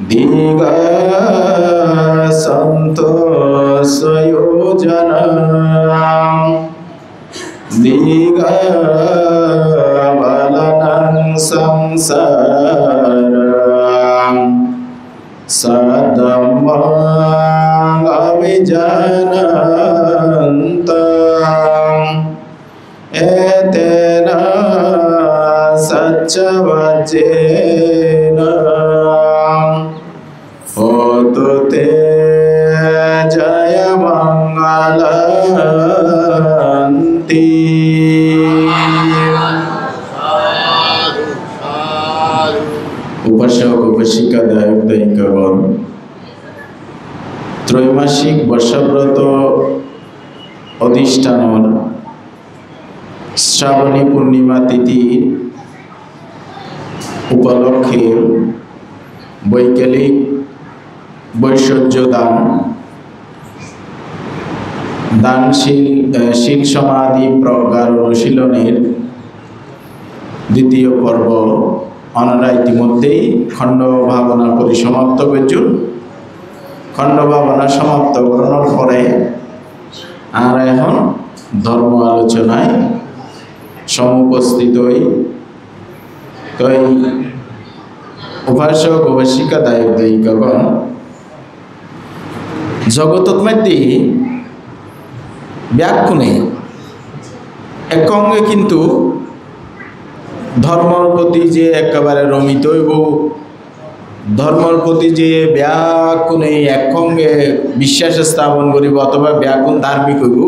দিগা সন্তোষয়োজনা দিগা বালনং সংসারং সদম্বং অবিজানন্তং এতেনা সচ্চবচেনা হোতু তে জয় মঙ্গলন্তি। উপাসক উপাসিকা দায়ক দায়িকাগণ, ত্রৈমাসিক বর্ষব্রত অধিষ্ঠানর শ্রাবণী পূর্ণিমা তিথি উপলক্ষে বৈকালিক বৈশ্বর্য দানশীল সমাধি প্রজ্ঞার অনুশীলনের দ্বিতীয় পর্ব আমরা ইতিমধ্যেই খণ্ড ভাবনা পরিসমাপ্ত করছুন। খণ্ড ভাবনা সমাপ্ত করানোর পরে আমরা এখন ধর্ম আলোচনায় সমুপস্থিত হই। তো এই উপাসক উপাসিকা দায়ক দায়িকাগণ, জগতত মধ্যে ব্যাকুণে একঙ্গে কিন্তু ধর্মর প্রতি যে একেবারে রমিত হইব, ধর্মর প্রতি যে ব্যাকুণে একঙ্গে বিশ্বাস স্থাপন করিব অথবা ব্যাকুণ ধার্মিক হইব,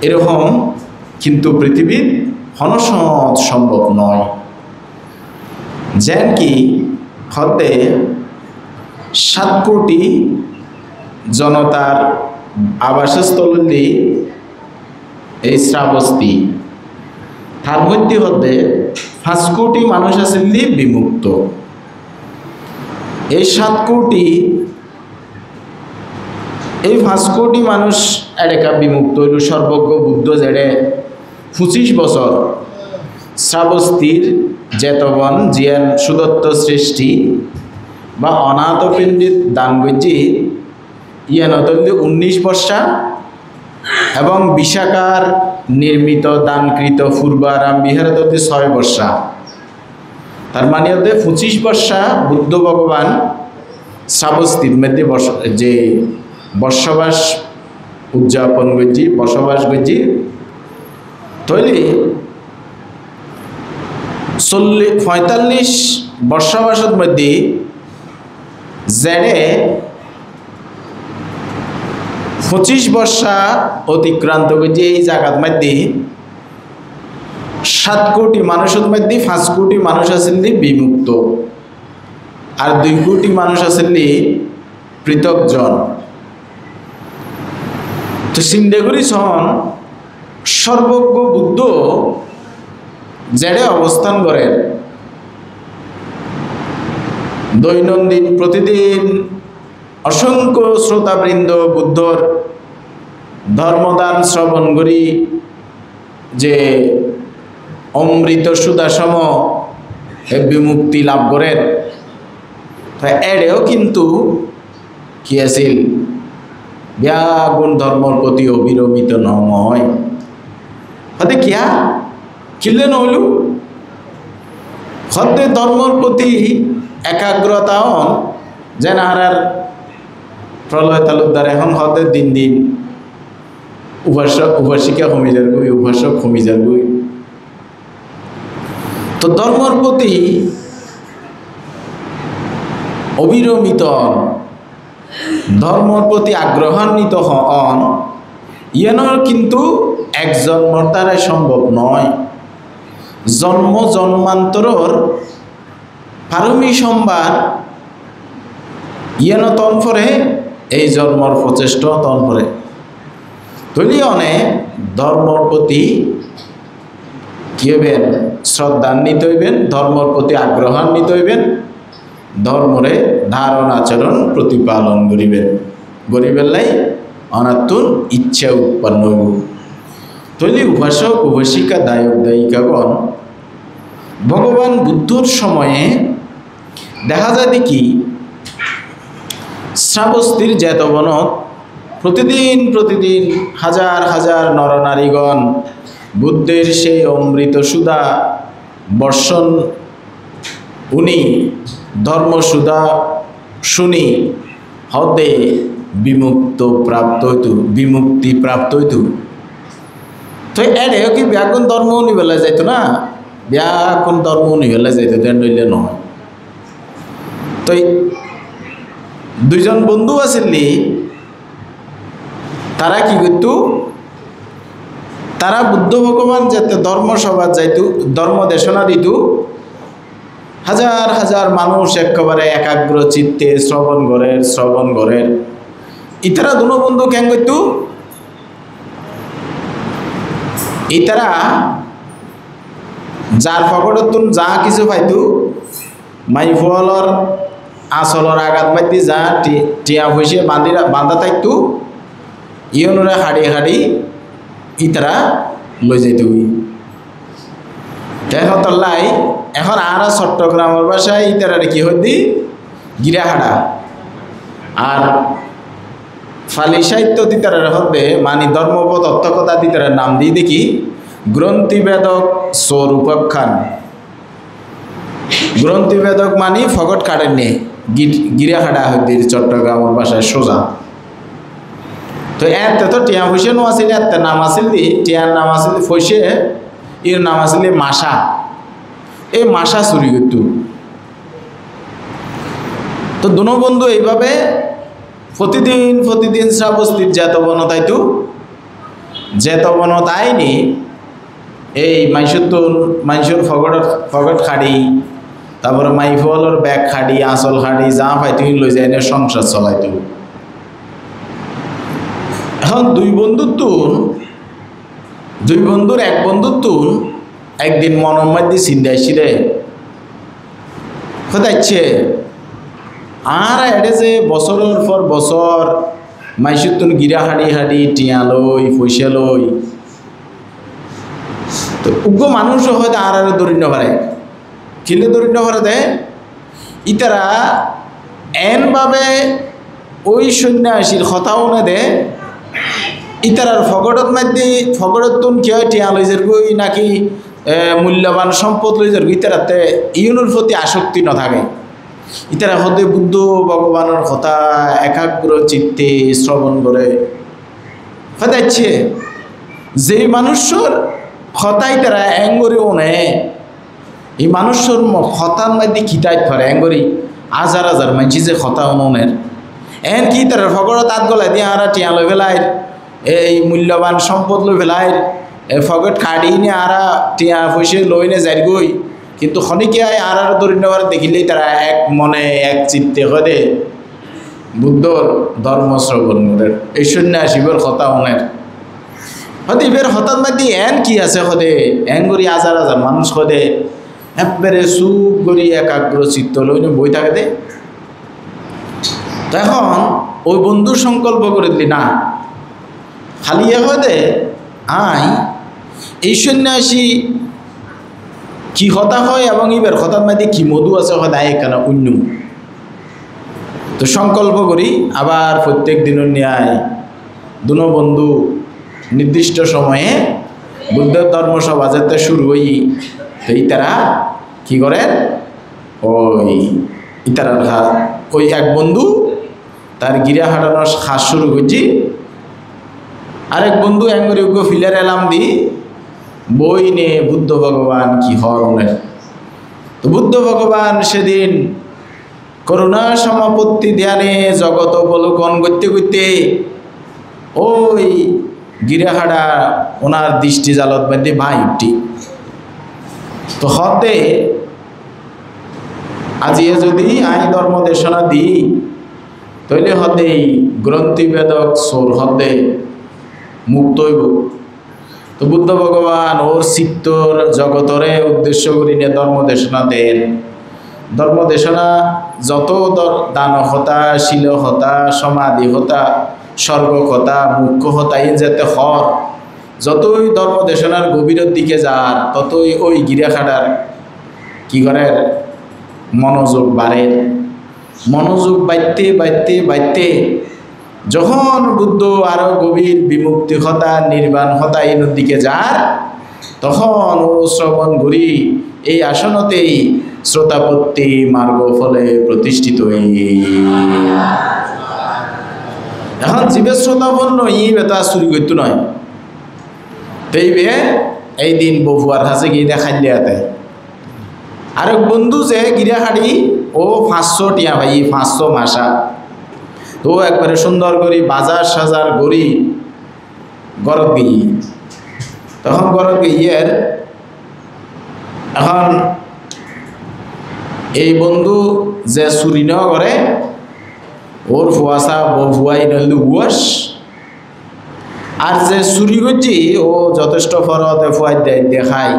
এরকম কিন্তু পৃথিবীর হনসৎ সম্ভব নয়। যেন কি হতে 7 কোটি জনতার আবাসস্থলী এই শ্রাবস্তি, তার মধ্যে হতে 5 কোটি মানুষ আছে বিমুক্ত। এই 7 কোটি, এই 5 কোটি মানুষ একা বিমুক্ত হইল। সর্বজ্ঞ বুদ্ধ যেড়ে 25 বছর শ্রাবস্তির জেতবন জিয়ান সুদত্ত সৃষ্টি বা অনাথ পণ্ডিত দানগজি ইয়ানতল্য 19 বর্ষা এবং বিশাখার নির্মিত দানকৃত পূর্বারাম বিহার 6 বর্ষা। তার মানে 25 বর্ষা বুদ্ধ ভগবান শ্রাবস্তির মধ্যে যে বর্ষবাস উদযাপন করছি, বসবাস করছি। তৈরি 45 বর্ষবাসের মধ্যে জেড়ে 25 বর্ষা অতিক্রান্ত করছে এই জায়গার মধ্যে 7 কোটি মানুষের মধ্যে 5 কোটি মানুষ আছেন বিমুক্ত, আর 2 কোটি মানুষ আছেন পৃথকজন। তো সিন্ধেগুড়ি সন সর্বজ্ঞ বুদ্ধ যেড়ে অবস্থান করেন, দৈনন্দিন প্রতিদিন অসংখ্য শ্রোতাবৃন্দ বুদ্ধর ধর্মদান শ্রবণ করি যে অমৃত সুদাসম বিমুক্তি লাভ করেন। এড়েও কিন্তু কি আছিল ব্যাগুণ ধর্মর প্রতি অবিরমিত নয়। হতে কিয়া কিলে নহলু হতে ধর্মর প্রতি একাগ্রতা যেন হারার প্রলয় তালুকদার এখন হতে দিন দিন উপাসক উপাসিকা কমে যাবই, উপাসক কমে যাবই। তো ধর্মর প্রতি অবিরমিত ধর্মর প্রতি আগ্রহান্বিত হন ইয়ানোর কিন্তু এক জন্মর দ্বারাই সম্ভব নয়। জন্ম জন্মান্তরর পারমী সম্ভার ইয়ানো তনফরে এই জন্মর প্রচেষ্টা তনফরে তৈরি অনেক ধর্মর প্রতি কি হইবেন শ্রদ্ধান্বিত হইবেন, ধর্মর প্রতি আগ্রহান্বিত হইবেন, ধর্মরে ধারণ আচরণ প্রতিপালন করিবেন, গরিবেলাই অনাত্মর ইচ্ছা উৎপন্ন হইব। তৈরি উপাসক উপাসিকা দায়ক দায়িকাগণ ভগবান বুদ্ধর সময়ে দেখা যায় দেখি শ্রাবস্তীর জেতবনত প্রতিদিন প্রতিদিন হাজার হাজার নরনারীগণ বুদ্ধের সেই অমৃত সুধা বর্ষণ উনি ধর্মসুধা শুনি হদে বিমুক্তি প্রাপ্ত হইতু। তো এড়েও কি ব্যাকুণ ধর্ম উনি বেলা যাইতো না, ব্যাকুণ ধর্ম উনি বেলা যাইতো, দেন নইলে নয়। তো দুইজন বন্ধু আসিলি, তারা কি করতো, তারা বুদ্ধ ভগবান যাতে ধর্মসভা যাইতো, ধর্ম দেশনা দিত, হাজার হাজার মানুষ একেবারে একাগ্র চিত্তে শ্রবণ করের ইতারা দুনো বন্ধু কেন করতো, ইতারা যার ফকটত যা কিছু পাইতো মাইফলর আসলর আঘাত মাইতি যা টিয়া পয়সা বান্ধা থাকতো ইয়নরে হাড়ি ইতারা লই যাইত। লাই এখন আর চট্টগ্রামের ভাষায় ইতারা কি হইতি গিরাহাড়া, আর ফালি সাহিত্য দিতারের হতে মানে ধর্মপদ অর্থকতা দিতারের নাম দিয়ে দেখি গ্রন্থিবেদক স্বরূপাখ্যান। গ্রন্থিবেদক মানে ফগট কাটেন নে গিরাহাড়া হইতে চট্টগ্রামের ভাষায় সোজা। তো এতে তো টিয়া ফসে নো আসলে এতে নাম আসিল দি টিয়ার নাম আসিল ফসে, এর নাম আসলে মাসা। এই মাসা চুরি করত। তো দুনো বন্ধু এইভাবে প্রতিদিন শ্রাবস্তীর জেতবনত আইতো, জেতবনত আইনি এই মাইসুর ফগট খাড়ি, তারপরে মাইফলর ব্যাগ খাড়ি আঁচল খাড়ি যা পাইতো লই যায় না সংসার চলাইতো। এখন দুই বন্ধুর এক বন্ধুর একদিন মনের মধ্যে চিন্তা আসছিলে কোথাচ্ছে আর এডে যে বছরের পর বছর মাইসুর গিরা হাড়ি টিয়া লই পয়সা লই, তো উগ্র মানুষও হয়তো আর দরিদ্র পারে কিলে দরিদ্র পারে দে ইতারা এনভাবে ওই সন্ন্যাসীর কথাও না দে ইতারার ফগটত মাধ্যমে ফগটতুন কি হয় টিয়া লইজের গই নাকি মূল্যবান সম্পদ লইজের গই ইতারাতে ইউনুর প্রতি আসক্তি না থাকে। ইতারা হতে বুদ্ধ ভগবানের কথা একাগ্র চিত্তে শ্রবণ করে হতাচ্ছে যে মানুষের হতাই তারা এঙ্গরিও নে এই মানুষের হতার মধ্যে খিতাইত পারে এঙ্গরি হাজার হাজার মানুষ যে হতা উনের এন কি তারা ফগড়ত আত গলায় দিয়ে আরা টিয়া লই ফেলায় এই মূল্যবান সম্পদ লই ফেলায় ফগট কাটি নে আরা টিয়া পয়সা লই নে যাই গই, কিন্তু খনিকে আর দরিদ্র দেখিলেই তারা এক মনে এক চিত্তে হদে বুদ্ধর ধর্ম শ্রবণ করে এই সন্ন্যাসীবের হতা উনের হতে এবার হঠাৎ মাতি এন কি আছে হদে এন করি হাজার হাজার মানুষ হদে একবারে চুপ করি একাগ্র চিত্ত লইনে বই থাকে দে। তখন ওই বন্ধু সংকল্প করে দিলি না খালি হদে এই সন্ন্যাসী কি হতা হয় এবং এবার হঠাৎ মাতি কি মধু আছে হদে এখানে অন্য। তো সংকল্প করি আবার প্রত্যেক দিনের ন্যায় দুনো বন্ধু নির্দিষ্ট সময়ে বুদ্ধের ধর্মসভা যেতে শুরু হই, তো ইতারা কি করেন ওই ইতারার ওই এক বন্ধু তার গিরা হাঁটানোর খাস শুরু করছি, আরেক বন্ধু এঙ্গরিজ্ঞ ফিলার এলাম দি বই নে বুদ্ধ ভগবান কি হরণের। তো বুদ্ধ ভগবান সেদিন করুণা সমাপত্তি ধ্যানে জগত অবলোকন করতে করতে ওই গিরাহাড়া ওনার দৃষ্টি জালত বান্ধে ভাই উঠি। তো হতে আজিয়ে যদি আই ধর্ম দেশনা দিই তৈলে হতে গ্রন্থিবেদক সোর হতে মুক্ত হইব। তো বুদ্ধ ভগবান ওর চিত্তর জগতরে উদ্দেশ্য করি নিয়ে ধর্ম দেশনা দেন। ধর্ম দেশনা যত দানহতা শিলহতা সমাধিহতা স্বর্গকথা মুখ্যহতা এই যাতে হর যতই ধর্ম দেশনার গভীরের দিকে যার ততই ওই গিরাখাটার কি করে মনোযোগ বাড়ে, মনোযোগ বাড়তে বাড়তে বাড়তে যখন বুদ্ধ আরো গভীর বিমুক্তি হতা নির্বাণ হতা এই দিকে যার, তখন ও শ্রবণ ঘুরি এই আসনতেই শ্রোতাপত্তি মার্গ ফলে প্রতিষ্ঠিত। এখন জীবের শ্রোতাপন্ন ই বেতা চুরি করতো নয়, তেইবে এই দিন বফুয়ার হাসে গিয়ে দেখাই দিয়াতে আরেক বন্ধু যে গিরাহাড়ি ও 500 টিয়া ভাই, 500 মাসা তো একবারে সুন্দর করি বাজার সাজার গড়ি গরত গিয়ে, তখন গরত গিয়ের এখন এই বন্ধু যে চুরি ন করে ওর ফুয়াশা বফুয়াই নইলে উয়াস, আর যে চুরি করছি ও যথেষ্ট ফরতে ফুয়াই দেখায়।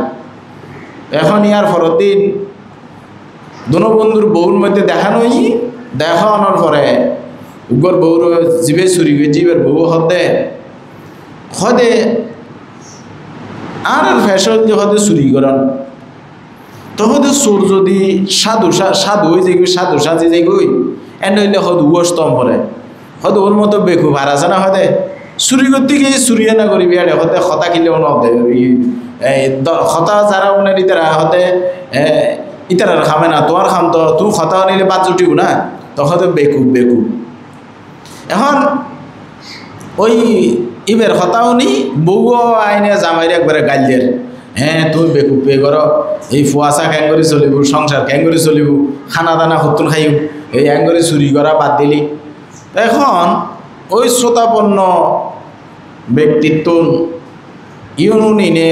এখন ইয়ার ফরত দিন দুনো বন্ধুর বউর মধ্যে দেখানোই, দেখানোর পরে উগর বউর জীবে চুরি করছি এবার বউ হদে হদে আর ফ্যাশন যে হদে চুরি করেন, তখন চোর যদি সাধু সাধু হয়ে যাই সাধু সাজে যাই গই এনইলে হদ উস্তম পরে হয়তো ওর মতো বেকু ভার আছে না, হদে চুরি করতে গিয়ে চুরিয়ে না করিবি আরে হতে খতা কিলেও নদে খতা যারা উনার ইতারা হতে ইতারার খাবে না, তোমার খাম তো তুই খতা নিলে বাদ জুটিও না, তখন বেকু বেকু। এখন ওই ইবের খতাও নি বউ আইনে জামাইরে একবারে গাইলের, হ্যাঁ তুই বেকুব বে কর, এই ফুয়াশা ক্যাং করে চলিব, সংসার ক্যাং করে চলিব, খানা দানা হতুন খাইব, এই অ্যাং করে চুরি করা বাদ দিলি। এখন ওই শ্রোতাপন্ন ব্যক্তিত্ব ইউনু নিনে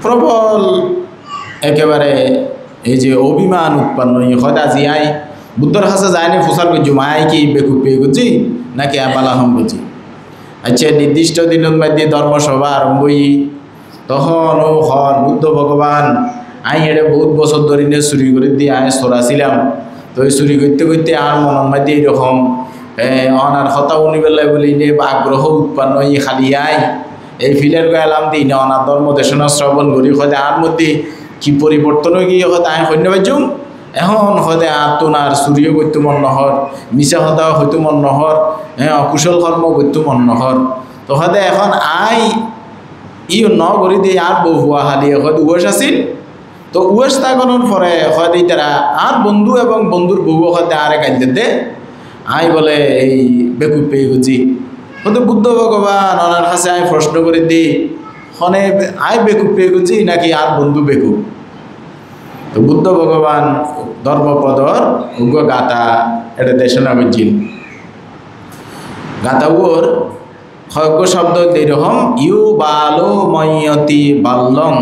প্রবল একেবারে এই যে অভিমান উৎপন্ন হয়, আজি আই বুদ্ধর কাছে যায়নি ফুসার করছি মায় কি বেকুব পেয়ে করছি নাকি আবালাহম করছি। আচ্ছা নির্দিষ্ট দিনের মধ্যে ধর্মসভা আরম্ভই, তখন ও হর বুদ্ধ ভগবান আই এটা বহুত বছর ধরে নিয়ে চুরি করে দিয়ে আয় সরাছিলাম, তো ওই চুরি করতে করতে আর মনের মধ্যে এইরকম অনার হতা উনিবেলায় বলি নে আগ্রহ উৎপন্ন ই খালি আয় এই ফিলের গেলাম দিই না অনার ধর্ম দেশনা শ্রবণ করি হয়তো আর মধ্যে কি পরিবর্তন হয়ে গিয়ে হয়তো আয় সৈন্য বাজুম, এখন হয়তো আর তো আর চুরিও করতে মন নহর, মিছা হতা হয়তো মন নহর, অকুশল কর্ম করতে মন নহর, তো হয়তো এখন আই ই ন করে দিয়ে আর বউ হুয়া হালিয়ে হয়তো উয়াস আসিল, তো উয়াস তাগনের পরে হয়তো তারা আর বন্ধু এবং বন্ধুর বউ হয়তো আরে গাইতে দে আই বলে এই বেকুব পেয়ে গুজি হয়তো বুদ্ধ ভগবান ওনার কাছে আই প্রশ্ন করে দিই হনে আই বেকুব পেয়ে গুজি নাকি আর বন্ধু বেকুব। তো বুদ্ধ ভগবান ধর্মপদর উগ্র গাতা এটা দেশনা করছিল, গাতা ওর হজ্ঞ শব্দ এইরকম ইউ বালো ময়তি বাল্যং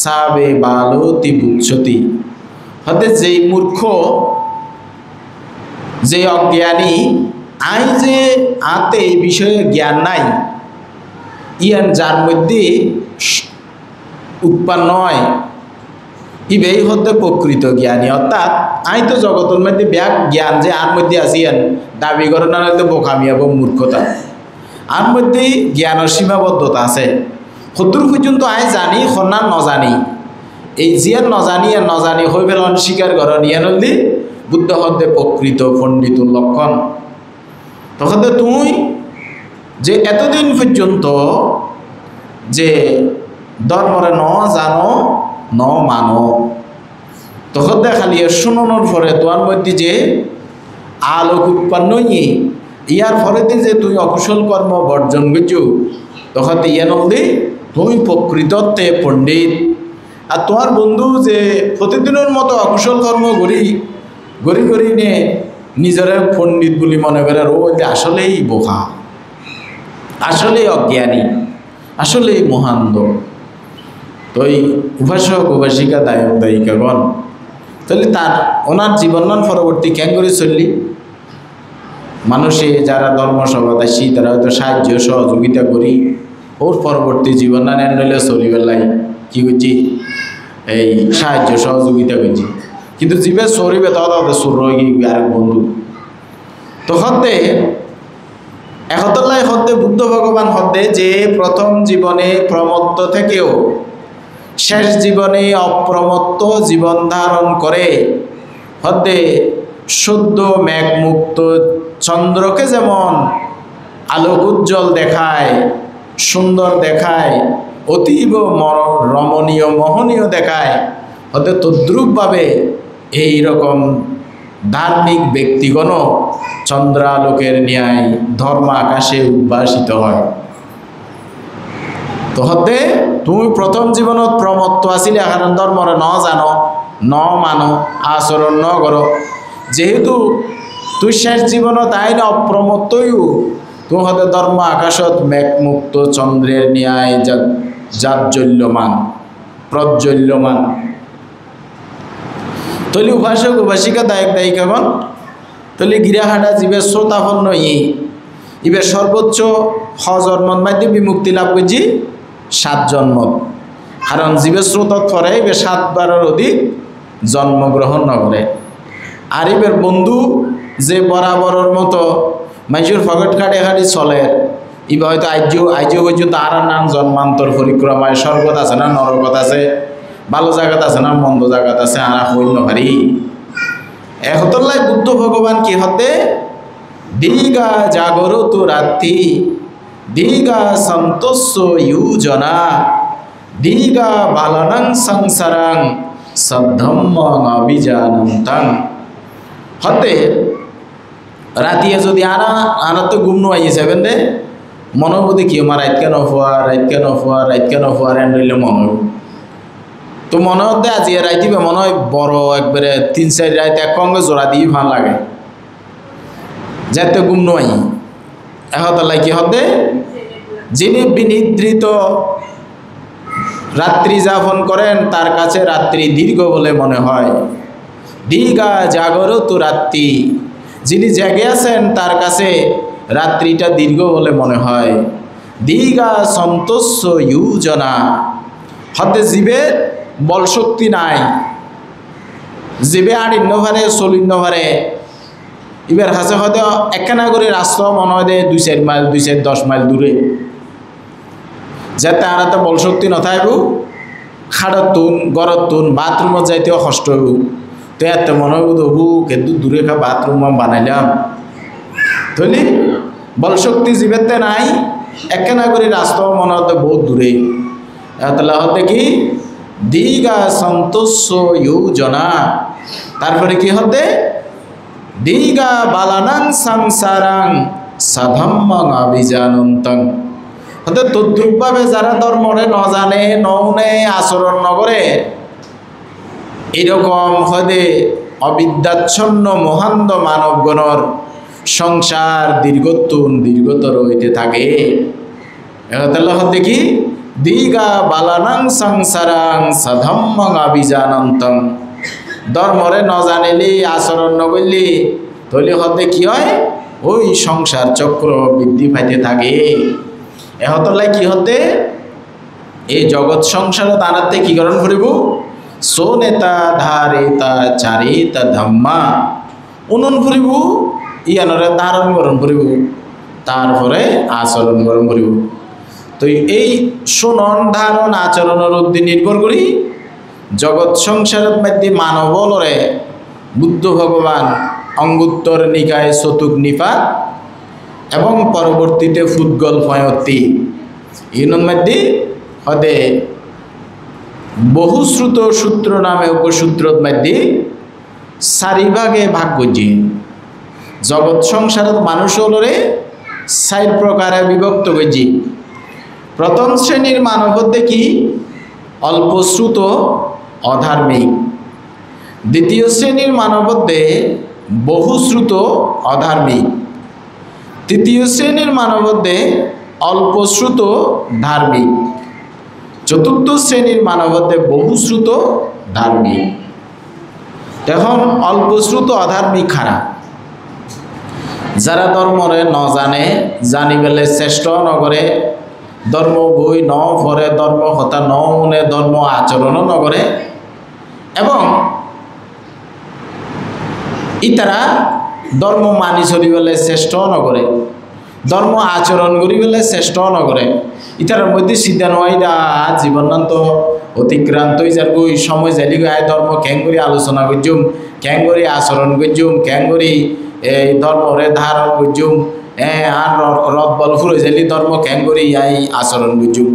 সাবে বালতি বুচ্ছতি, হতে যেই মূর্খ যে অজ্ঞানী আই যে আতে এই বিষয়ে জ্ঞান নাই ইয়ান যার মধ্যে উৎপন্ন হয় ইবেই হতে প্রকৃত জ্ঞানী, অর্থাৎ আই তো জগতের মধ্যে ব্যাগ জ্ঞান যে আর মধ্যে আসি ইয়ান দাবি করে না হয়তো বোকামি এবং মূর্খতা, আর মধ্যে জ্ঞানের সীমাবদ্ধতা আছে। সত্তর পর্যন্ত আই জানি সন্ন্যান নজানি, এই জিয়ান নজানি আর নজানি হয়ে পেল অস্বীকার করেন ইয়ান হলে বুদ্ধ হতে প্রকৃত পণ্ডিতুর লক্ষণ। তখন তুই যে এতদিন পর্যন্ত যে ধর্মরে ন জানো ন মানো, তখন খালি শুনানোর পরে তোমার মধ্যে যে আলোক উৎপন্ন ইয়ার ফলেতে যে তুই অকুশল কর্ম বর্জন করছো, তখন ইয়ান হলে তুই প্রকৃততে পণ্ডিত। আর তোমার বন্ধু যে প্রতিদিনের মতো অকুশল কর্ম গড়ি গড়ি গড়ি নে নিজের পণ্ডিত বলে মনে করে, ও আসলেই বোকা, আসলেই অজ্ঞানী, আসলেই মহান্দ। তো এই উপাসক উপাসিকা দায়ক দায়িকাগণ তাহলে তার ওনার জীবন পরবর্তী ক্যাং করে চললি মানুষে যারা ধর্মসভাদাসী তারা হয়তো সাহায্য সহযোগিতা করি ওর পরবর্তী জীবন নেন নইলে চলিবার লাই কি করছি এই সাহায্য সহযোগিতা করছি, কিন্তু জীবে চরিবে তাদের চোর রয়ে গিয়ে আরেক বন্ধু। তো হতে একতলায় হতে বুদ্ধ ভগবান হতে যে প্রথম জীবনে প্রমত্ত থেকেও শেষ জীবনে অপ্রমত্ত জীবন ধারণ করে হতে শুদ্ধ মেঘমুক্ত চন্দ্রকে যেমন আলোক উজ্জ্বল দেখায়, সুন্দর দেখায়, অতীব রমণীয় মোহনীয় দেখায়, হতে তদ্রূপভাবে এই রকম ধার্মিক ব্যক্তিগণ চন্দ্রালোকের ন্যায় ধর্ম আকাশে উদ্ভাসিত হয়। তো হতে তুমি প্রথম জীবনত প্রমত্ত আসিলে কারণ ধর্মরে ন জানো, ন মানো, আচরণ ন করো, যেহেতু তুই শেষ জীবনত আইন অপ্রমত্তও তুমি হতে ধর্ম আকাশত মেঘমুক্ত চন্দ্রের ন্যায় জাজ্জল্যমান প্রজ্বল্যমান। তলি উপাসক উপাসিকা দায়ক দায়িকাগণ তলি গিরাহাটা জীবের শ্রোতাপন্ন ইবের সর্বোচ্চ জন্মত মাধ্যমে বিমুক্তি লাভ করছি 7 জন্মত। কারণ জীবের স্রোতত পরে ইবে 7 বারের অধিক জন্মগ্রহণ নগরে। আর ইবের বন্ধু যে বরাবরের মতো মানুষের ফকেট কাটে খাটি চলে, ইবে হয়তো আইজও হয়েছে তার নাম জন্মান্তর পরিক্রমায় স্বর্গত আছে না নরকত আছে, ভালো জায়গাত আছে না মন্দ জায়গাত আছে, আর হইল পারি। একতলাই বুদ্ধ ভগবান কি হতে দীঘা জাগরত রাত্রি দীঘা সন্তোষ ইউজনা দীঘা বালানাং সংসারাং সদ্ধম্মং অভিজানন্তাং। হতে রাতিয়ে যদি আনা তো গুম নোয়াই যাবেন দে মনোবোধে কি আমার রাত কেন ফুয়ার এন রইলে মনে তো মনে হতে আজি রাইতিবে মনে হয় বড় একবারে 3-4 রাত এক সঙ্গে জোড়া দিয়ে ভাল লাগে যাতে গুম নোয়াই। এহতলাই কি হতে যিনি বিনিদ্রিত রাত্রি যাপন করেন তার কাছে রাত্রি দীর্ঘ বলে মনে হয়। দীঘা জাগরত রাত্রি, যিনি জেগে আছেন তার কাছে রাত্রিটা দীর্ঘ বলে মনে হয়। দীঘা সন্তোষ ইউজনা, হতে জীবের বল শক্তি নাই, জীবে আড়িন্ন ভারে চলিন্ন ভারে এবার কাছে হয়তো একখানা করে রাস্তা মনে হয় 2-4 মাইল 2-10 মাইল দূরে, যাতে আর তো বল শক্তি নথাইব, খাড়ত তুন গড়ত তুন বাথরুমত যাইতেও কষ্ট হইব। তো এত মনে হইব হবু কিন্তু দূরে খা বাথরুম বানাইলাম তৈলি বল শক্তি জীবেতে নাই, একখানা করে রাস্তা মনে হতে বহুত দূরে। তাহলে হতে কি দীঘা সন্তোষ ইউজনা, তারপরে কি হতে দীঘা বালানাং সংসারাং সাধম্মং অভিজানন্তং। হতে তদ্রুপভাবে যারা ধর্মরে ন জানে নৌনে আচরণ নগরে এরকম হতে অবিদ্যাচ্ছন্ন মহান্দ মানবগণর সংসার দীর্ঘতর হইতে থাকে। তাহলে হতে কি দীঘা বালানাং সংসারাং সাধম্মং অভিজানন্তং। ধর্মরে ন জানিলি আচরণ নগরলি তাহলে হতে কি হয় ওই সংসার চক্র বৃদ্ধি পাইতে থাকে। এহতলাই কি হতে এই জগৎ সংসারত আনাতে কি করণ করিব সোনেতা ধারেতা চারিতা ধাম্মা উনন করিব ইয়ানরে ধারণ গরণ করিব তারপরে আচরণ গরণ করিব। তো এই সুনন ধারণ আচরণের উদ্দি নির্ভর করি জগৎ সংসারের মধ্যে মানবলরে বুদ্ধ ভগবান অঙ্গুত্তর নিকায় চতুক নিপাত এবং পরবর্তীতে ফুটগল পয়ত্তি ইউনের মধ্যে হতে বহুশ্রুত সূত্র নামে উপসূত্রর মধ্যে 4 ভাগে ভাগ করছি। জগৎ সংসারের মানুষ হলরে 4 প্রকারে বিভক্ত করছি। প্রথম শ্রেণীর মানব হতে কি অল্পশ্রুত অধার্মিক, দ্বিতীয় শ্রেণীর মানব হতে বহুশ্রুত অধার্মিক, তৃতীয় শ্রেণীর মানব হতে অল্পশ্রুত ধার্মিক, চতুর্থ শ্রেণীর মানব হতে বহুশ্রুত ধার্মিক। এখন অল্পশ্রুত অধার্মিক খারাপ, যারা ধর্মরে ন জানে জানি বেলে শ্রেষ্ঠ নগরে ধর্ম বই ন পরে ধর্ম কথা ন মনে ধর্ম আচরণও নগরে এবং ইতারা ধর্ম মানি চলি বেলে শ্রেষ্ঠ নগরে ধর্ম আচরণ করি বেলে শ্রেষ্ঠ নগরে ইতার মধ্যে সিদ্ধা নয় জীবনান্ত অতিক্রান্ত হয়ে যার ওই সময় যাইলি আয় ধর্ম ক্যাং করে আলোচনা করছুম, ক্যাং করে আচরণ করছুম, ক্যাং করে এই ধর্মরে ধারণ করছুম, আর রথ বল ফুরে যাইলি ধর্ম ক্যাং করে আই আচরণ করছুম।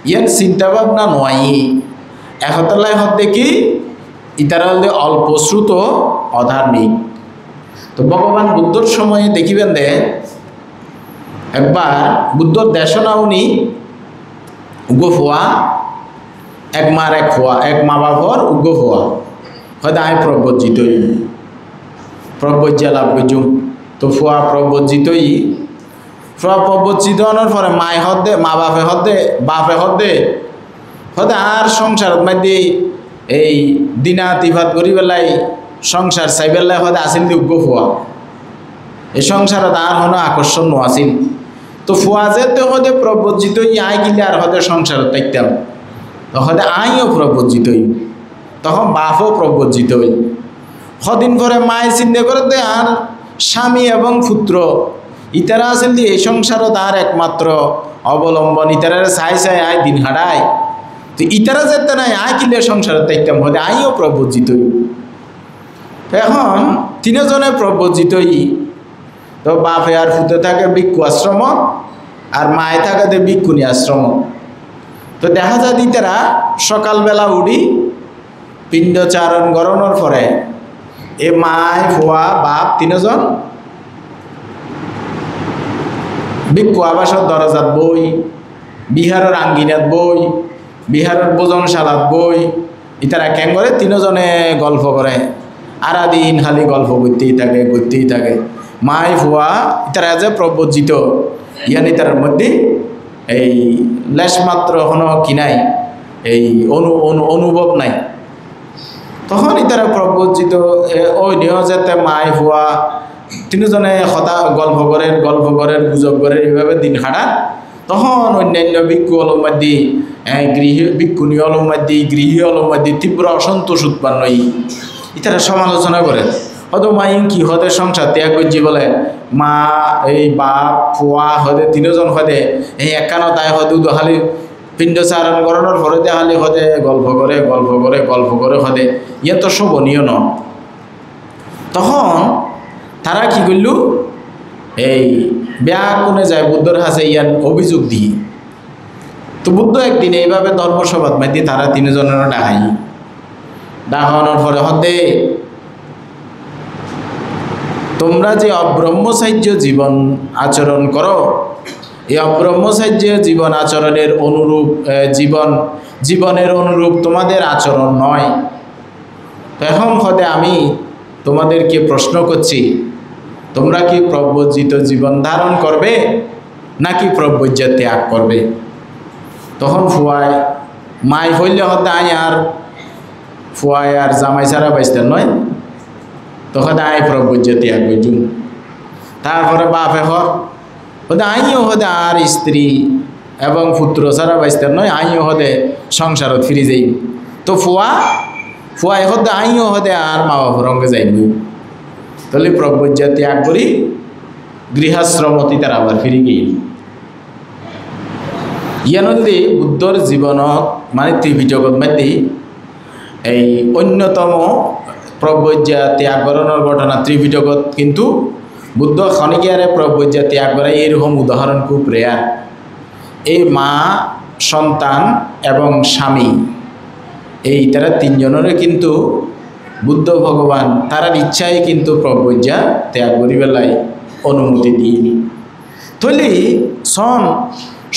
ইয়ান চিন্তা ভাবনা নয়। একতলায় হত দেখি ইতারা হলে অল্প শ্রুত অধার্মিক। তো ভগবান বুদ্ধর সময়ে দেখিবেন দে একবার বুদ্ধর দেশনা উনি উগ্র ফোয়া এক মার এক ফোয়া এক মা বাপর উগ্র ফোয়া হয়তো আয় প্রবজ্জিতই প্রবজ্জা লাভ করছুম। তো ফোয়া প্রবজ্জিতই ফোয়া প্রবজ্জিত হওয়ার পরে মায় হদে মা বাপে হদে বাপে হদে হয়তো আর সংসার মধ্যে এই দিনা তিফাত করি বেলায় সংসার চাই বেলায় হয়তো আসিল উগ্র ফোয়া। এই সংসারত আর হনো আকর্ষণ নোয়াছিল। তো ফোয়া যে তো হদে প্রবজ্জিত আয় গিলে আর হদে সংসারত থাকতাম, তখন আইও প্রবজ্জিত তখন বাপও প্রবজ্জিত হই। সদিন পরে মায়ে চিন্তা করে দে আর স্বামী এবং পুত্র ইতারা আসেন এই সংসারত আর একমাত্র অবলম্বন, ইতারা চাই চাই আয় দিন হারায়। তো ইতারা যেতে নাই আয় কিলে সংসারত থাকতাম হদে আইও প্রবজ্জিত হই। এখন তিনজনে প্রবজ্জিত তো বাপে আর ফুতে থাকে ভিক্ষু আশ্রম আর মায়ে থাকে ভিক্ষুণী আশ্রম। তো দেখা যায় তারা সকালবেলা উঠি পিণ্ডচারণ গরণের পরে এ মায় ফোয়া বাপ তিনজন ভিক্ষু আবাসের দরজাত বই, বিহারের আঙ্গিনাত বই, বিহারের ভোজনশালাত বই ইতারা কেন করে তিনজনে গল্প করে। আরাদিন খালি গল্প করতেই থাকে। মায় ফোয়া ইতারা যে প্রবজ্জিত ইয়ানি তার মধ্যে এই লেশমাত্র হন কি নাই, এই অনুভব নাই। তখন ইতারা প্রবজ্জিত ওই নিয় যাতে মায় ফোয়া তিনজনে কথা গল্প করেন গুজব করেন এইভাবে দিন হাঁটা। তখন অন্যান্য ভিক্ষু অলমাদি ভিক্ষুণী অলমাদি গৃহী অলমাদি তীব্র অসন্তোষ উৎপন্ন ইতারা সমালোচনা করেন। হয়তো মাই কি হতে সংসার ত্যাগ করছি বলে মা এই বাপ ফোয়া হদে তিনজন হদে এই একান্ন তাই হদে খালি পিণ্ডচারণ করানোর পরে খালি হদে গল্প করে হদে ইয়ে তো শোভনীয় ন। তখন তারা কি করল এই বেয়া কোনে যায় বুদ্ধর হাসে ইয়ান অভিযোগ দিয়ে। তো বুদ্ধ একদিন এইভাবে ধর্মসভাত মাইতে তারা তিনজনের ডাকানোর পরে হদে তোমরা যে অব্রহ্মচার্য জীবন আচরণ করো, এই অব্রহ্মচার্য জীবন আচরণের অনুরূপ জীবনের অনুরূপ তোমাদের আচরণ নয়। এখন হতে আমি তোমাদেরকে প্রশ্ন করছি, তোমরা কি প্রব্রজিত জীবন ধারণ করবে নাকি প্রব্রজ্য ত্যাগ করবে? তখন ফুয়ায় মাই হইলে হতে আই আর ফুয়ায় আর জামাই ছাড়া বাইসতেন নয়, তখন আই প্রব্রজ্য ত্যাগ করছুম। তারপরে বাপে হতে আইও হতে আর স্ত্রী এবং পুত্র ছাড়া বাইসতেন নয়, আইও হতে সংসারত ফিরে যাই। তো ফুয়াই হতে আইও হতে আর মা বাপর অঙ্গে যাইব। তাহলে প্রব্রজ্য ত্যাগ করি গৃহাশ্রমতি তার আবার ফিরে গিয়ে ইয়ানন্দে বুদ্ধর জীবনত মানে ত্রিপিটকত মধ্যে এই অন্যতম প্রব্রজ্য ত্যাগ করানোর ঘটনা ত্রিপিটকত, কিন্তু বুদ্ধ খনিকিয়ারে প্রব্রজ্য ত্যাগ করা এরকম উদাহরণ খুব রেয়ার। এই মা সন্তান এবং স্বামী এই তারা তিনজনের কিন্তু বুদ্ধ ভগবান তার ইচ্ছায় কিন্তু প্রব্রজ্য ত্যাগ করি বেলায় অনুমতি দিইনি। তৈলি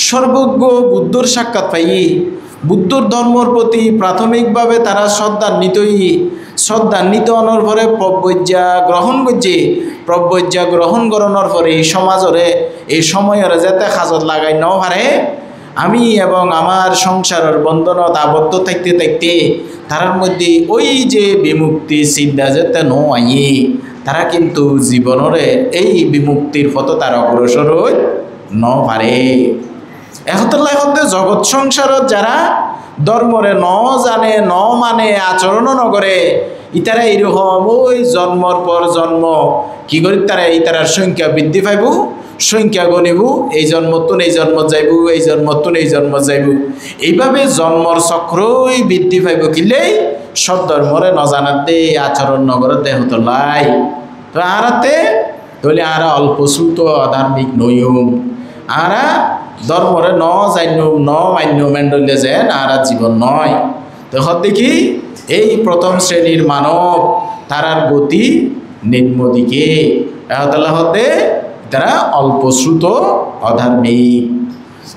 সর্বজ্ঞ বুদ্ধর সাক্ষাৎ পাই বুদ্ধর ধর্মর প্রতি প্রাথমিকভাবে তারা শ্রদ্ধান্বিত হওয়ার পরে প্রব্রজ্য গ্রহণ করছে। প্রব্রজ্য গ্রহণ করানোর পরে এই সমাজরে এই সময়ের যাতে হাজত লাগাই ন পারে আমি এবং আমার সংসারের বন্ধনত আবদ্ধ থাকতে তার মধ্যে ওই যে বিমুক্তি চিন্তা যাতে ন আইয়ে তারা কিন্তু জীবনরে এই বিমুক্তির পথ তারা অগ্রসর হই ন পারে। একতলায় হতে জগৎ সংসারত যারা ধর্মরে ন জানে ন মানে আচরণ নকরে ইতারা এইরকম ওই জন্মর পর জন্ম কি করি তারা ইতারার সংখ্যা বৃদ্ধি পাইব, সংখ্যা গণিব, এই জন্মতুন এই জন্ম যাইব, এই জন্মতুন এই জন্ম যাইব, এইভাবে জন্মর চক্রই বৃদ্ধি পাইব কিলেই সব ধর্মরে নজানাতে আচরণ নগরে দেহ তো লাই। তো আরাতে তাহলে আরা অল্প শ্রুত অধার্মিক নইম, আরা ধর্মরে ন জান্যম ন মান্য মেন্ডলে যেন আরা জীবন নয়। তো দেখি এই প্রথম শ্রেণীর মানব তারার গতি নিম্ন দিকে, হতে তারা অল্প শ্রুত অধার্মিক।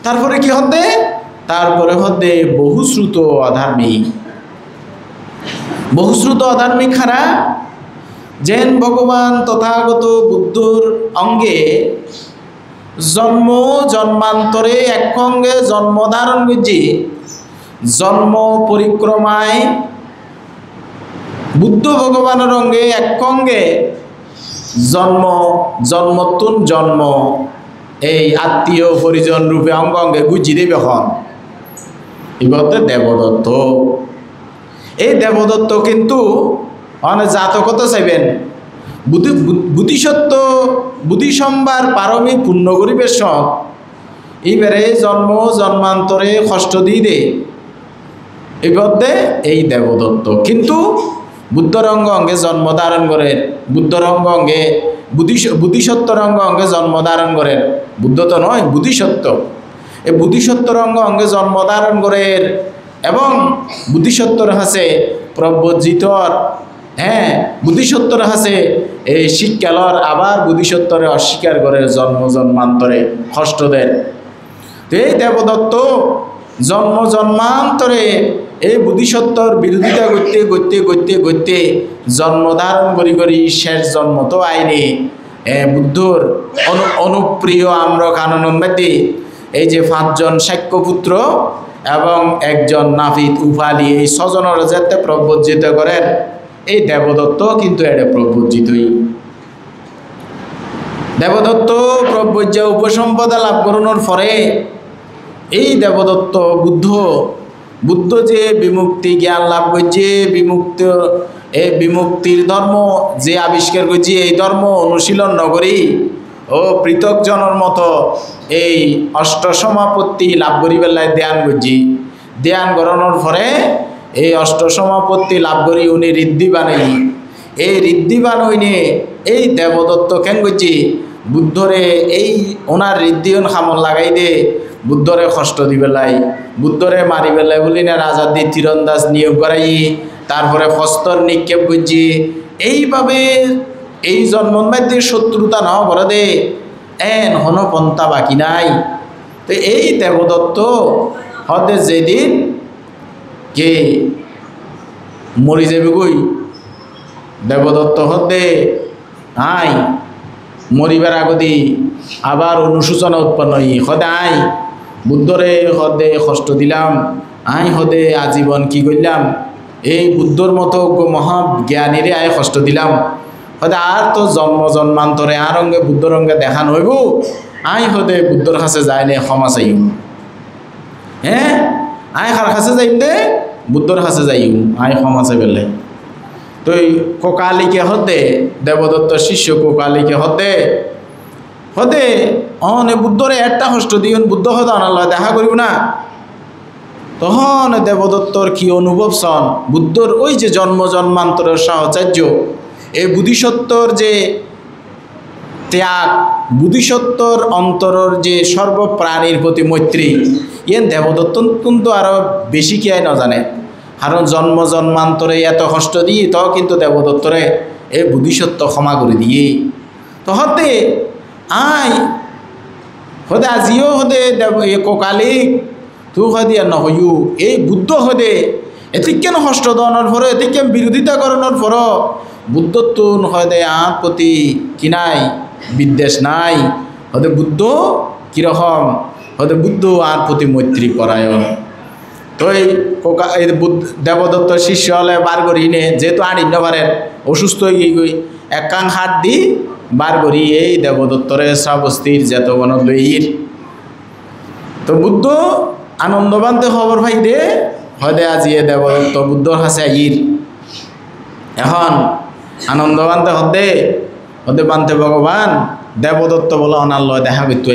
তারপরে কি হতে, তারপরে হতে বহুশ্রুত অধার্মিক। বহুশ্রুত অধার্মিক খারা যেন ভগবান তথাগত বুদ্ধর অঙ্গে জন্ম জন্মান্তরে এক অঙ্গে জন্মধারণ করছি, জন্ম পরিক্রমায় বুদ্ধ ভগবানের অঙ্গে এক অঙ্গে জন্ম জন্মতুন জন্ম এই আত্মীয় পরিজন রূপে অঙ্গ অঙ্গে গুজি দেবে হন এবার দেবদত্ত। এই দেবদত্ত কিন্তু অনেক জাতকতা চাইবেন বুদ্ধিসত্ত্ব বুদ্ধিসম্ভার পারমী পূর্ণ গরিবের সব এইবারে জন্ম জন্মান্তরে কষ্ট দিয়ে দে এবারে এই দেবদত্ত কিন্তু বুদ্ধর অঙ্গ অঙ্গে জন্ম ধারণ করেন, বুদ্ধর অঙ্গ অঙ্গে বুদ্ধিসত্ত্বর অঙ্গ অঙ্গে জন্ম ধারণ করেন, বুদ্ধ তো নয় বুদ্ধিসত্ত্ব, এই বুদ্ধিসত্ত্বর অঙ্গ অঙ্গে জন্ম ধারণ করেন এবং বুদ্ধিসত্ত্বর হাসে প্রব্রজিতর, হ্যাঁ বুদ্ধিসত্ত্বর হাসে এই শিক্ষালর, আবার বুদ্ধিসত্ত্বরে অস্বীকার করে জন্ম জন্মান্তরে কষ্ট দেন। তো এই দেবদত্ত জন্ম জন্মান্তরে এই বুদ্ধিসত্ত্বর বিরোধিতা করতে করতে করতে করতে জন্মধারণ করি করি শেষ জন্ম তো আইনি বুদ্ধর অনুপ্রিয় আম্র কাননম্বাদী এই যে 5 জন সাক্ষ্যপুত্র এবং একজন নাপিত উপালি এই 6 জনের যাতে প্রব্রজিত করেন, এই দেবদত্ত কিন্তু এটা প্রব্রজিতই। দেবদত্ত প্রব্রজ্য উপসম্পদা লাভ করানোর পরে এই দেবদত্ত বুদ্ধ যে বিমুক্তি জ্ঞান লাভ করছে, এই বিমুক্তির ধর্ম যে আবিষ্কার করছে, এই ধর্ম অনুশীলন নগরী ও পৃথক জনের মতো এই অষ্টসমাপত্তি লাভ করি বেলায় ধ্যান করছি। ধ্যান করানোর পরে এই অষ্টসমাপত্তি লাভ করি উনি ঋদ্ধিবান হইনি, এই ঋদ্ধিবান হইনি এই দেবদত্ত কেন করছি বুদ্ধরে এই ওনার ঋদ্ধিয়ন খামল লাগাই দে বুদ্ধরে কষ্ট দি বেলাই, বুদ্ধরে মারি বেলায় বলি না রাজার দি তীরন্দাজ নিয়োগ করাই, তারপরে ফস্তর নিক্ষেপ করছি। এইভাবে এই জন্মবাদ্যের শত্রুতা নাও করে দে এন হন পন্থা বাকি নাই। তো এই দেবদত্ত হতে যেদিন কে মরি যাবে গই দেবদত্ত হতে আই মরিবার আগদি আবার অনুশোচনা উৎপন্ন হতে আই বুদ্ধরে হদে কষ্ট দিলাম, আই হদে আজীবন কি করলাম এই বুদ্ধর মতো মহাজ্ঞানীরে আয় কষ্ট দিলাম, হদে আর তো জন্ম জন্মান্তরে আর অঙ্গে বুদ্ধর অঙ্গে দেখান হইব, আই হদে বুদ্ধর কাছে যায় নে ক্ষমা চাইম, হ্যাঁ আয় কার কাছে যাইম দে বুদ্ধর কাছে যাইম আয় ক্ষমা চাই বেলে। তো কোকালিকে হতে দেবদত্ত শিষ্য কোকালিকে হতে হতে অনে বুদ্ধরে একটা কষ্ট দিন বুদ্ধ হতে আনাল্লাহ দেখা করিব না, তখন দেবদত্তর কি অনুভব সন বুদ্ধর ওই যে জন্ম জন্মান্তরের সাহচর্য, এই বুদ্ধিসত্ত্বর যে ত্যাগ, বুদ্ধিসত্ত্বর অন্তরের যে সর্বপ্রাণীর প্রতি মৈত্রী, ইয়েন দেবদত্ত কিন্তু আরও বেশি কি আয় না জানে, কারণ জন্ম জন্মান্তরে এত কষ্ট দিয়ে তো কিন্তু দেবদত্তরে এই বুদ্ধিসত্ত্ব ক্ষমা করে দিয়ে তো হতে আই হদে আজিও হদে দেব এ কোকালিক তু হদিয়া নহয়ু এই বুদ্ধ হদে এতে কেন কষ্ট দেওয়ানোর পর এতে কেন বিরোধিতা করানোর পর বুদ্ধত্বন হদে আঁর প্রতি কি নাই বিদ্বেষ নাই, হদে বুদ্ধ কীরকম হদে বুদ্ধ আর প্রতি মৈত্রী পরায়ণ। তো এই দেবদত্ত শিষ্য হলে বার করি নে যেহেতু আনিন পারেন অসুস্থ হয়ে গই একাং হাত দি বার করি এই দেবদত্তরে শ্রাবস্তির যেত বন লইর। তো বুদ্ধ আনন্দবান্তে খবর ভাই দে হদে আজি এ দেবদত্ত বুদ্ধর হাসে আইর এখন আনন্দবান্তে হদে হদে বান্তে ভগবান দেবদত্ত বলে অনার লয় দেখা করতে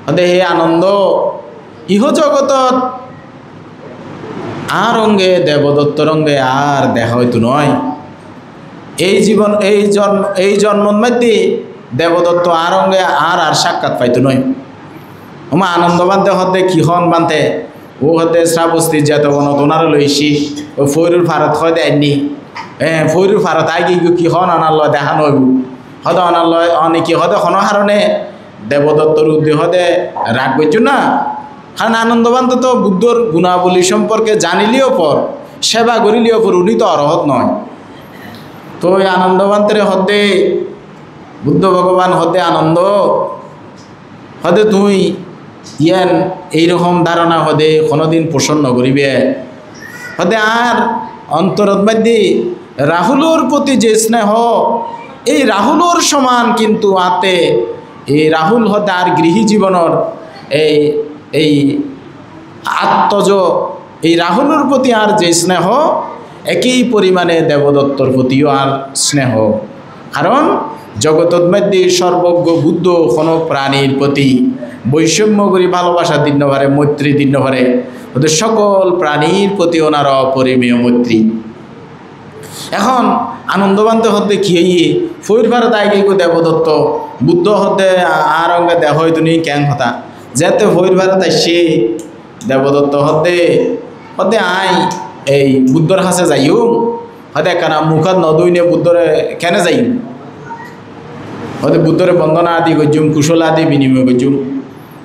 হদে হে আনন্দ ইহ জগতত আর অঙ্গে দেবদত্ত রঙ্গে আর দেখা হইতো নয়। এই জীবন এই জন্মর মধ্যে দেবদত্ত আর অঙ্গে আর সাক্ষাৎ পাইতো নয়। ওমা আনন্দ বান্ধে হতে কিহন বান্ধে ও হতে শ্রাবস্তি যেত বনত ওনারও লইছি ও ফৈরুর ফারত হয় দেয়নি। হ্যাঁ ফৈরুর ফারত আই কি হন আনার লয় দেখা নইব হদে অনার লয় অনেকে হদে হনহারণে দেবদত্তর উদ্দে হদে রাগ করছো না। কারণ আনন্দবান্ত তো বুদ্ধর গুণাবলী সম্পর্কে জানিলেও পর সেবা করিলেও পর উনি তো অরহত নয়। তো ওই আনন্দবান্তের হদে বুদ্ধ ভগবান হদে আনন্দ হদে তুই ইয়ান এইরকম ধারণা হদে কোনোদিন পোষণ নকরিবে হদে আর অন্তরত মধ্যে রাহুলর প্রতি যে স্নেহ এই রাহুলর সমান কিন্তু আতে এই রাহুল হতে আর গৃহী জীবনের এই আত্মজ এই রাহুলের প্রতি আর যে স্নেহ একই পরিমাণে দেবদত্তর প্রতিও আর স্নেহ। কারণ জগতের মধ্যে সর্বজ্ঞ বুদ্ধ কোনো প্রাণীর প্রতি বৈষম্য করি ভালোবাসা দিন পারে মৈত্রী দিন পারে ওদের সকল প্রাণীর প্রতি ওনার অপরিমেয় মৈত্রী। এখন আনন্দবান্ত হতে কি ফৈর ভারত আগে দেবদত্ত বুদ্ধ হতে আর অঙ্গে দেহ তুমি ক্যাং হতা যেতে ফৈর ভারত আসছে দেবদত্ত হতে হতে আই এই বুদ্ধর হাসে যাইও হতে কেন মুখত নদুইনে বুদ্ধরে কেনে যাই হতে বুদ্ধরে বন্দনা আদি করছুম কুশল আদি বিনিময় করছুম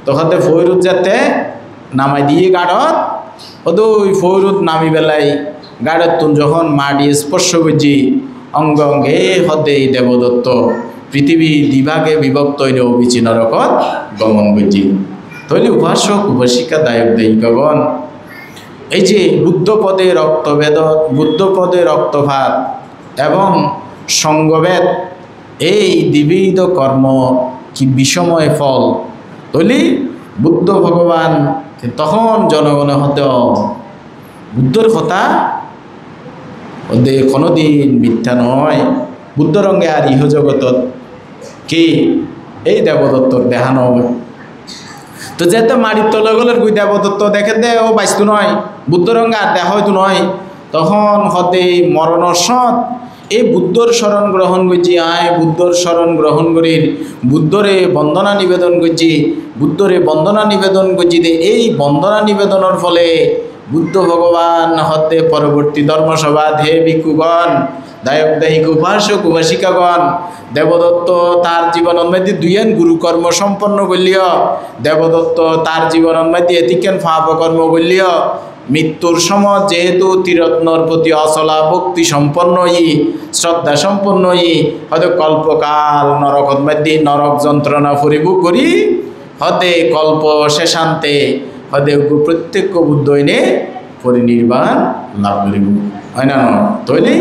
তো হতে ফৈরুত যাতে নামাই দিয়ে গাড়ত হতে ওই ফৈরুত নামি বেলায় গাড়ত তুন যখন মাটি স্পর্শ করছি অঙ্গ অঙ্গে হতে দেবদত্ত পৃথিবী দিভাগে বিভক্ত হইলে অবিচ্ছিন্ন রকম গমন করছি। তাহলে উপাসক উপাসিকা দায়ক দায়িকাগণ এই যে বুদ্ধপদে রক্তভেদ বুদ্ধপদে রক্তভাত এবং সঙ্গভেদ এই দ্বিবিধ কর্ম কি বিষময় ফল। তাহলে বুদ্ধ ভগবান তখন জনগণ হতে বুদ্ধর কথা ওদের কোনোদিন মিথ্যা নয়। বুদ্ধ রঙ্গে আর ইহ জগতত কি এই দেবদত্তর দেখানো তো যেতে মাটির তলে গেলে গুই দেবদত্ত দেখে দে ও বাইস্তু নয় বুদ্ধ রঙ্গে আর দেখা হয়তো নয়। তখন হতে মরণর সৎ এই বুদ্ধর শরণ গ্রহণ করছি আয় বুদ্ধর শরণ গ্রহণ করি বুদ্ধরে বন্দনা নিবেদন করছি বুদ্ধরে বন্দনা নিবেদন করছি দে এই বন্দনা নিবেদনের ফলে বুদ্ধ ভগবান হতে পরবর্তী ধর্মসভা হে ভিক্ষুগণ দায়ক দায়িক উপাসক উপাসিকাগণ দেবদত্ত তার জীবনের মধ্যে দুইয়েন গুরুকর্ম সম্পন্ন করলিও দেবদত্ত তার জীবনের মধ্যে এতিকেন পাপকর্ম করলিও মৃত্যুর সময় যেহেতু ত্রিরত্নর প্রতি অচলা ভক্তি সম্পন্ন শ্রদ্ধা সম্পন্ন হয়তো কল্পকাল নরকত মধ্যে নরক যন্ত্রণা ফুরিব করি হতে কল্প শেষান্তে হতে প্রত্যেক বুদ্ধ এনে পরিনির্বাণ লাভ করিব হয় না তৈলি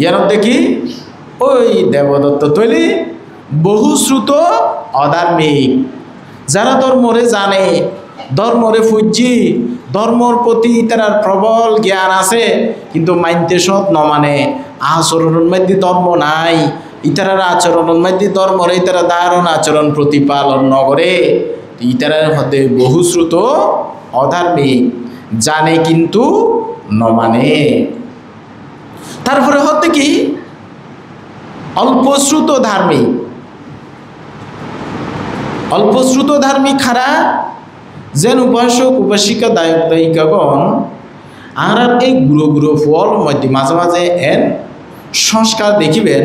ইয়ার দেখি ওই দেবদত্ত তৈলি বহুশ্রুত অধার্মিক যারা ধর্মরে জানে ধর্মরে ফুজি ধর্মর প্রতি তার প্রবল জ্ঞান আছে কিন্তু মানতে সৎ ন মানে আচরণের মধ্যে ধর্ম নাই ইতারার আচরণের মধ্যে ধর্মরে ইতারা ধারণ আচরণ প্রতিপালন নগরে ইতারার হতে বহুশ্রুত অধার্মিক জানে কিন্তু ন মানে। তারপরে হতে কি অল্পশ্রুত ধার্মিক অল্পশ্রুত ধার্মিক খারা যেন উপাসক উপাসিকা দায়ক দায়িকাগণ আর এই গুরু গুরু ফল মধ্যে মাঝে মাঝে এন সংস্কার দেখিবেন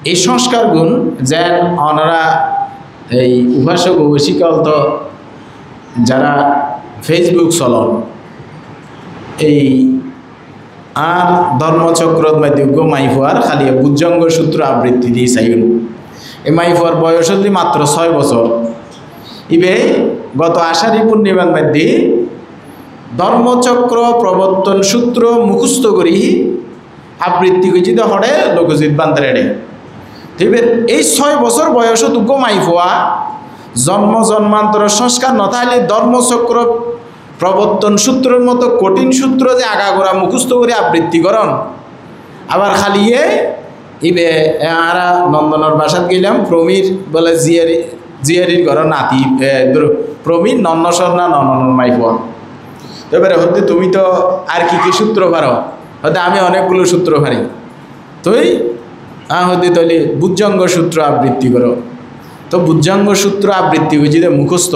এই সংস্কার গুণ যেন ওনারা এই উপাসক উপাসিকা তো যারা ফেসবুক চলন এই আর ধর্মচক্রত মধ্যে মাইফুয়ার খালি বুজঙ্গ সূত্র আবৃত্তি দিয়ে চাইন এই মাইফুয়ার বয়স হলে মাত্র 6 বছর ইবে গত আষাঢ়ী পূর্ণিমার মধ্যে ধর্মচক্র প্রবর্তন সূত্র মুখস্থ করি আবৃত্তি করছি তো হরে লোকজিৎ বান্তরে ঠিক এই 6 বছর বয়স দুঃখ মাইফুয়া জন্ম জন্মান্তর সংস্কার নথাইলে ধর্মচক্র প্রবর্তন সূত্রের মতো কঠিন সূত্র যে আগাগোড়া মুখস্থ করে আবৃত্তি করন আবার খালিয়ে ইবে আরা নন্দনের বাসাত গেলাম প্রমীর বলে জিয়ারির ঘর নাতি প্রমীর নন্নসর না নন্দনের মাইফ এবারে হতে তুমি তো আর কি সূত্র পারো হতে আমি অনেকগুলো সূত্র পারি তুই হতে তৈলি বুজ্জঙ্গ সূত্র আবৃত্তি করো তো বুজ্জঙ্গ সূত্র আবৃত্তি হয়েছি যে মুখস্থ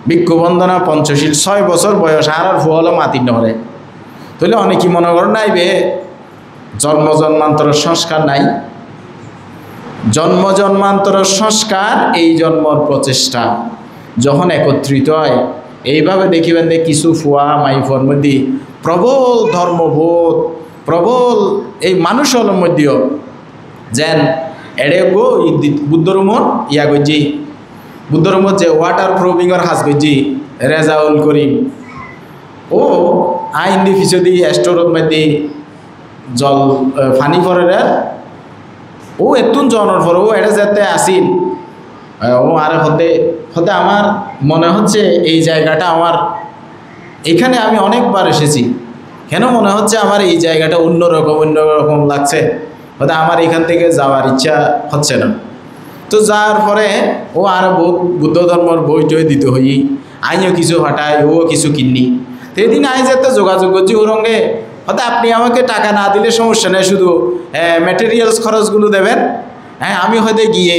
ভিক্ষুবন্দনা পঞ্চশীল 6 বছর বয়স আর ফুয়ালো মাতি নহরে তাহলে অনেকেই মনে করো নাই বে জন্ম জন্মান্তর সংস্কার নাই জন্ম জন্মান্তর সংস্কার এই জন্মর প্রচেষ্টা যখন একত্রিত হয় এইভাবে দেখিবেন যে কিছু ফুয়া মাইফর মধ্যে প্রবল ধর্মবোধ প্রবল এই মানুষের মধ্যেও যেন এড়ে গো বুদ্ধরুমন ইয়া গজি বুদ্ধরুমত যে ওয়াটার প্রুফিংয়ের হাজ গজি রেজাউল করিম ও আইন দি ফিসদি স্টোরত মধ্যে জল ফানি পরে ও এতুন জনের পর ও এটা যাতে আসিল ও আর হতে হতে আমার মনে হচ্ছে এই জায়গাটা আমার এখানে আমি অনেকবার এসেছি কেন মনে হচ্ছে আমার এই জায়গাটা অন্যরকম লাগছে হতে আমার এখান থেকে যাওয়ার ইচ্ছা হচ্ছে না তো যাওয়ার পরে ও আর বুদ্ধ ধর্মর বই টই দিতে হই আইও কিছু হটায় ও কিছু কিনি তো এদিন আই যেতে যোগাযোগ করছি ওর সঙ্গে হয়তো আপনি আমাকে টাকা না দিলে সমস্যা নেই শুধু ম্যাটেরিয়ালস খরচগুলো দেবেন হ্যাঁ আমি হয়তো গিয়ে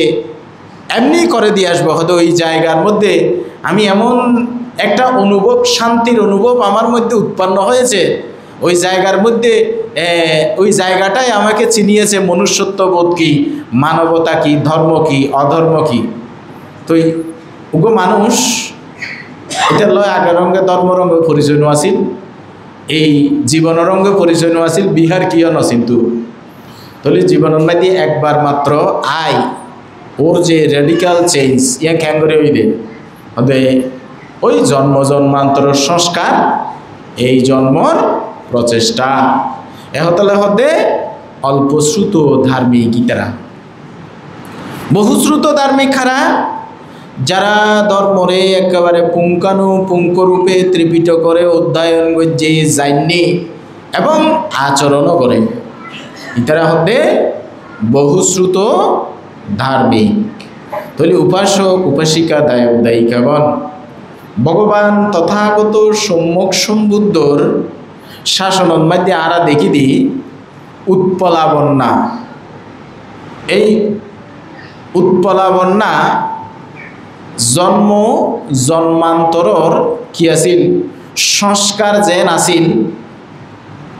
এমনি করে দিয়ে আসবো হয়তো ওই জায়গার মধ্যে আমি এমন একটা অনুভব শান্তির অনুভব আমার মধ্যে উৎপন্ন হয়েছে ওই জায়গার মধ্যে ওই জায়গাটাই আমাকে চিনিয়েছে মনুষ্যত্ববোধ কী মানবতা কী ধর্ম কী অধর্ম কী তো ওগো মানুষ এটা লয় আগের রঙে ধর্মরঙ্গে পরিচয় আছিল এই জীবনের রঙে পরিচয় আছিল বিহার কিয় নছিল তু তাহলে জীবনের মধ্যে একবার মাত্র আয় ওর যে রেডিক্যাল চেঞ্জ ইয়া খ্যাং করে ওই দে হতে ওই জন্ম জন্মান্তর সংস্কার এই জন্মর প্রচেষ্টা এহতলে হতে অল্পশ্রুত ধার্মিক গীতারা বহুশ্রুত ধার্মিক খারা যারা ধর্মরে একেবারে পুঙ্খানুপুঙ্খরূপে ত্রিপিটকরে অধ্যয়ন করছে যায়নি এবং আচরণও করে ইতারা হতে বহুশ্রুত ধার্মিক তাহলে উপাসক উপাসিকা দায়ক দায়িকাগণ ভগবান তথাগত সম্যক সম্বুদ্ধর শাসনের মধ্যে আরা দেখি দি উৎপলাবন্যা এই উৎপলাবন্যা জন্ম জন্মান্তরর কি আছিল সংস্কার যেন আছিল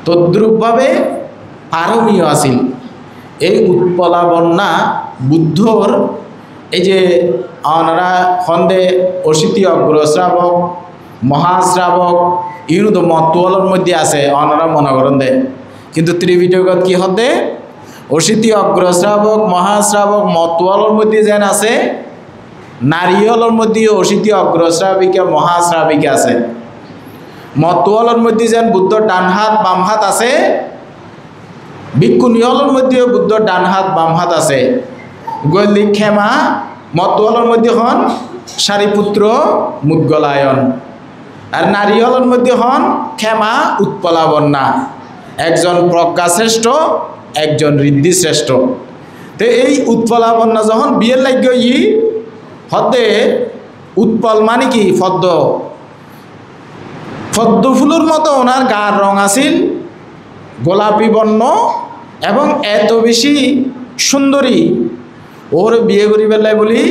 তদ্রূপভাবে পারমীয় আছিল এই উৎপলাবন্যা বুদ্ধর এই যে ওনারা সন্দেহ অশীতি অগ্রশ্রাবক মহাশ্রাবক ইউনো তো মতওয়ালের মধ্যে আছে ওনারা মনে করেন দে কিন্তু ত্রিপিটকত কি হতে অশীতি অগ্রশ্রাবক মহাশ্রাবক মতওয়ালের মধ্যে যেন আছে নারিয়লের মধ্যে অশীতি অগ্রশ্রাবিকা মহাশ্রাবিকা আছে মতওয়ালের মধ্যে যেন বুদ্ধর ডান হাত বাম হাত আছে ভিক্ষুনিয়লের মধ্যে বুদ্ধর ডান হাত বাম হাত আছে গলি ক্ষেমা মতওয়ালের মধ্যে হন সারিপুত্র মুদ্গলায়ন আর নারিয়লের মধ্যে হন ক্ষেমা উৎপলাবন্যা একজন প্রজ্ঞা শ্রেষ্ঠ একজন ঋদ্ধি শ্রেষ্ঠ তো এই উৎপলাবন্যা যখন বিয়ের লাগবে ই হতে উৎপল মানে কি পদ্ম পদ্ম ফুলের মতো ওনার গার রং আছিল গোলাপি বর্ণ এবং এত বেশি সুন্দরী ওর বিয়ে করি বেলায় বলি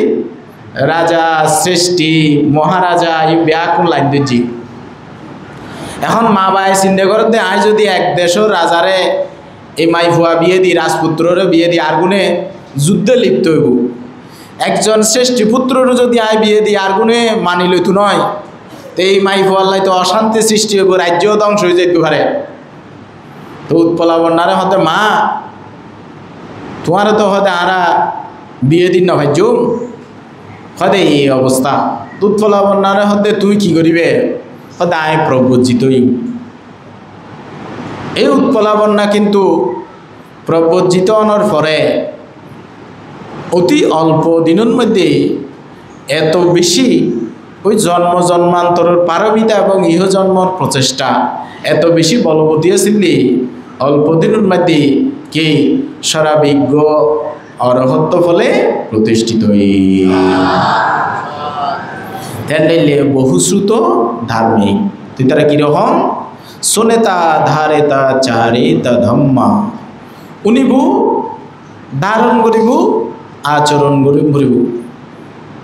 রাজা শ্রেষ্ঠী মহারাজা এই ব্যাকুল লাইন দিচ্ছি এখন মা বাই চিন্তা করতে আয় যদি এক দেশের রাজারে এই মাই ভুয়া বিয়ে দি রাজপুত্ররে বিয়ে দি আর গুণে যুদ্ধে লিপ্ত হইব একজন শ্রেষ্ঠী পুত্ররও যদি আয় বিয়ে দি আর গুণে মানি লইতো নয় তো এই মাই ভুয়াল্লাই তো অশান্তি সৃষ্টি হইব রাজ্যও ধ্বংস হয়ে যেতে পারে তো উৎপলাবন্যারে হতে মা তোমার তো হতে আরা বিয়ে দিন না ভাইজ হতে এই অবস্থা উৎপলাবন্যারে হতে তুমি কি করিবে হতে আয় প্রব্রজিতই এই উৎপলাবন্যা কিন্তু প্রব্রজিত হওয়ার পরে অতি অল্প দিনের মধ্যে এত বেশি ওই জন্ম জন্মান্তরের পারমিতা এবং ইহজন্মর প্রচেষ্টা এত বেশি বলবতী আছিল অল্প দিনের মধ্যে কি সরাবিজ্ঞ অরহত্ব ফলে প্রতিষ্ঠিত তেলে বহুশ্রুত ধার্মিক তুই তারা কিরকম শোনেতা ধারেতা চারিতা ধম্মা উনিবু ধারণ করিব আচরণ করিব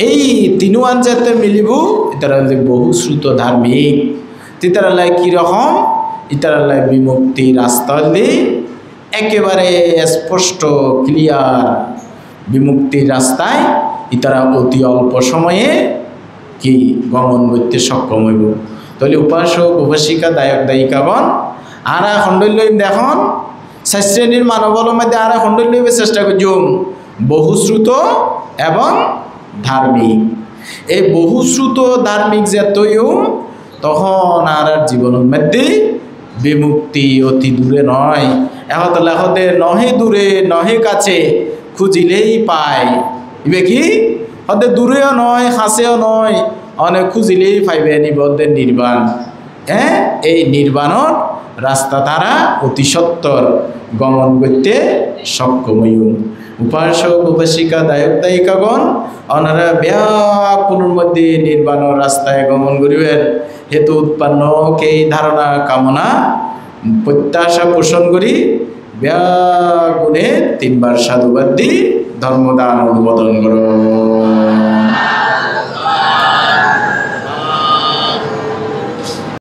এই তিনুয়ান যাতে মিলিব ইতারা বহুশ্রুত ধার্মিক তিতারালাই কিরকম ইতারালাই বিমুক্তি রাস্তা একেবারে স্পষ্ট ক্লিয়ার বিমুক্তির রাস্তায় ইতারা অতি অল্প সময়ে কি গমন করতে সক্ষম হইব তাহলে উপাসক উপাসিকা দায়ক দায়িকাগণ আর খণ্ডল দেখুন শ্রেণীর মানবল মধ্যে আর খণ্ডল লইবে চেষ্টা করছুম বহুশ্রুত এবং ধার্মিক এই বহুশ্রুত ধার্মিক যে তৈও তখন আর জীবনের মধ্যে বিমুক্তি অতি দূরে নয় এখন লেখতে নহে দূরে নহে কাছে খুঁজিলেই পায় ইবে কি হতে দূরেও নয় কাছেও নয় অনেক খুঁজিলেই পাইবে নিবদ্ধের নির্বাণ হ্যাঁ এই নির্বাণর রাস্তা তারা অতি সত্তর গমন করতে সক্ষম হইও উপাসক উপাসিকা দায়ক দায়িকাগণ ওনারা ব্যাকুলের মধ্যে নির্বাণর রাস্তায় গমন করিবেন হেতু উৎপন্ন এই ধারণা কামনা প্রত্যাশা পোষণ করি ব্যাগুণে 3 বার সাধুবাদ দি ধর্মদান অনুমোদন করো।